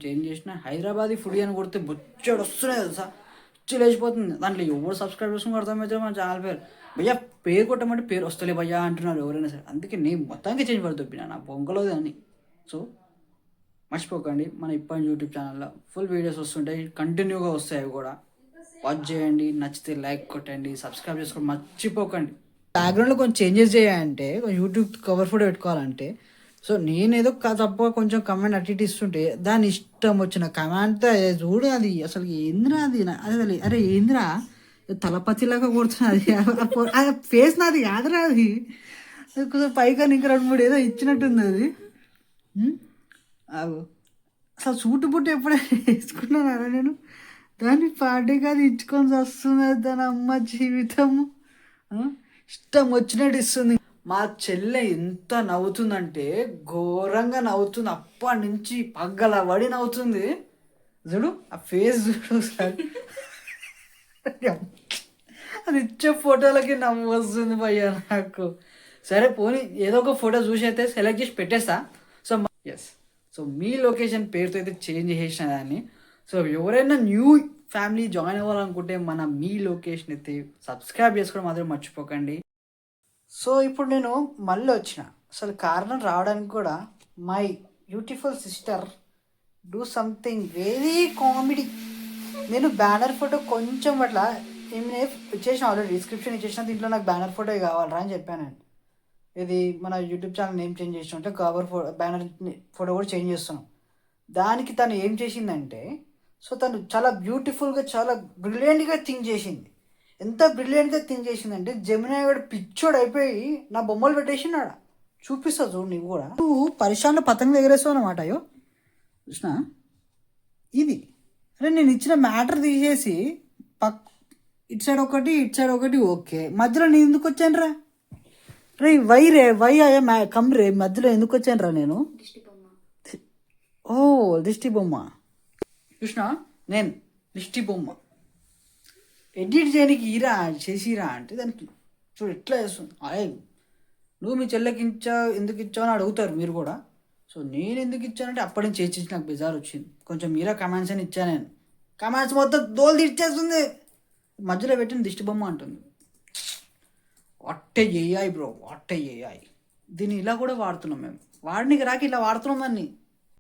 Change చేసిన Hyderabadi food అని కొడితే బొచ్చాడు వస్తున్నాయి తెలుసా, లేచిపోతుంది. దాంట్లో ఎవరు సబ్స్క్రైబర్స్ అర్థమైతే మన ఛానల్ పేరు భయ్యా పేరు కొట్టమంటే పేరు వస్తలే భయ్యా అంటున్నారు ఎవరైనా సరే. అందుకే నేను మొత్తానికి చేంజ్ పడుతున్నా నా బొంగలో అని. సో మర్చిపోకండి మన ఇప్పటి యూట్యూబ్ ఛానల్లో ఫుల్ వీడియోస్ వస్తుంటాయి, కంటిన్యూగా వస్తాయి. అవి కూడా వాచ్ చేయండి, నచ్చితే లైక్ కొట్టండి, సబ్స్క్రైబ్ చేసుకోండి మర్చిపోకండి. బ్యాక్గ్రౌండ్లో కొంచెం చేంజెస్ చేయాలంటే కొంచెం యూట్యూబ్ కవర్ ఫోటో పెట్టుకోవాలంటే సో నేనేదో తప్ప కొంచెం కమెంట్ అటు ఇటు ఇస్తుంటే దాని ఇష్టం వచ్చిన కమెంట్ చూడు, అది అసలు ఏంద్రా అది అసలు అరే ఏంద్రా తలపతిలాగా కొడుతున్నది అది ఫేస్ నాది కాదురా, అది కొంచెం పైగా ఇంకా 2-3 ఏదో ఇచ్చినట్టుంది అది. అసలు సూటు బుట్టు ఎప్పుడైనా వేసుకున్నారా నేను? దాన్ని పార్టీకి అది ఇచ్చుకొని వస్తున్నది దాని అమ్మ జీవితము. ఇష్టం వచ్చినట్టు ఇస్తుంది. మా చెల్లె ఎంత నవ్వుతుందంటే ఘోరంగా నవ్వుతుంది, అప్పటి నుంచి పగ్గల పడి నవ్వుతుంది. చూడు ఆ ఫేస్ చూడు ఒకసారి, అది ఇచ్చే ఫోటోలకి నవ్వు వస్తుంది భయ్యా నాకు. సరే పోనీ ఏదో ఒక ఫోటో చూసి అయితే సెలెక్ట్ చేసి పెట్టేస్తా. సో ఎస్, సో మీ లొకేషన్ పేరుతో అయితే చేంజ్ చేసిన దాన్ని. సో ఎవరైనా న్యూ ఫ్యామిలీ జాయిన్ అవ్వాలనుకుంటే మన మీ లొకేషన్ అయితే సబ్స్క్రైబ్ చేసుకోవడం మాత్రం మర్చిపోకండి. సో ఇప్పుడు నేను మళ్ళీ వచ్చిన, అసలు కారణం రావడానికి కూడా my beautiful sister do something very comedy. నేను బ్యానర్ ఫోటో కొంచెం అట్లా ఏమి ఇచ్చేసిన, ఆల్రెడీ డిస్క్రిప్షన్ ఇచ్చేసిన, దీంట్లో నాకు బ్యానర్ ఫోటో కావాలరా అని చెప్పాను నేను. ఇది మన యూట్యూబ్ ఛానల్ నేమ్ చేంజ్ చేసిన అంటే కవర్ బ్యానర్ ఫోటో కూడా చేంజ్ చేస్తున్నాం. దానికి తను ఏం చేసిందంటే, సో తను చాలా బ్యూటిఫుల్గా చాలా బ్రిలియంట్గా థింక్ చేసింది. ఎంత బ్రిలియంట్గా థింక్ చేసిందంటే జమినా కూడా పిచ్చోడు అయిపోయి నా బొమ్మలు పెట్టేసినాడు. చూపిస్తా చూడు నీవు కూడా. నువ్వు పరిశాన్లో పతంగ ఎగరేస్తావు అనమాట. అయ్యో కృష్ణ ఇది అరే నేను ఇచ్చిన మ్యాటర్ తీసేసి ఇటు సైడ్ ఒకటి ఇటు సైడ్ ఒకటి ఓకే, మధ్యలో నేను ఎందుకు వచ్చాను రా రే? వై అయ్యా కమ్ రే, మధ్యలో ఎందుకు వచ్చాను రా నేను? ఓ దిష్టి బొమ్మ కృష్ణ, నేను దిష్టి బొమ్మ ఎడిట్ చేయడానికి చేసిరా అంటే దానికి చూడు ఎట్లా చేస్తుంది. అయ్యే నువ్వు మీ చెల్లెకి ఎందుకు ఇచ్చావు అని అడుగుతారు మీరు కూడా. సో నేను ఎందుకు ఇచ్చానంటే అప్పటి నుంచి చేసి నాకు బెజార్ వచ్చింది. కొంచెం మీరే కమెంట్స్ అని ఇచ్చాను నేను, కమెంట్స్ మొత్తం దోలు తీర్చేస్తుంది. మధ్యలో పెట్టిన దిష్టి బొమ్మ అంటుంది. What a AI bro, what a AI. దీన్ని ఇలా కూడా వాడుతున్నాం మేము, వాడినికి రాక ఇలా వాడుతున్నాం దాన్ని.